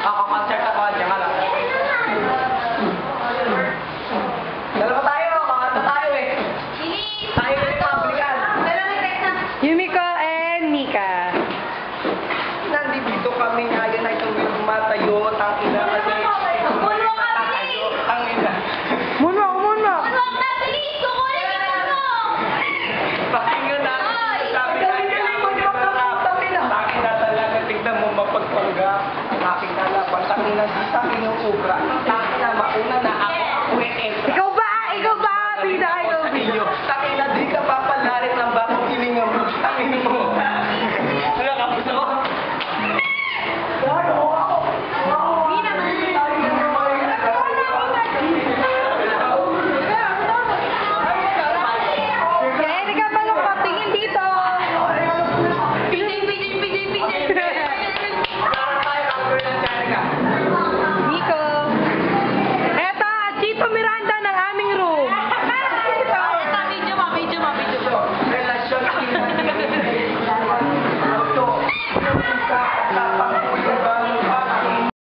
Ako, concert ako. Diyan ka lang. Dalawa tayo. Makanta tayo eh. Tayo na yung mabligan. Yumiko and Mika. Nandito kami ngayon ay tuwing matayo. Tangina kasi. Tangina. Munwak, munwak. Pakinggan na. Sabi na niya. Tangina talaga. Tignan mo mapagpanggap. Ang aking kalaban. Tangina sa inuubra. Tangina mauna na ako. Ako yung entra. Ikaw ba? Ikaw ba? Bida, ikaw Sa bida. inyo. Tangina di ka papalarin ng bakong hininga mo. Tangina mo. Nakapos ako. Kaya hindi ka malungkot. Tingin dito. Para tayo ang girl ng China.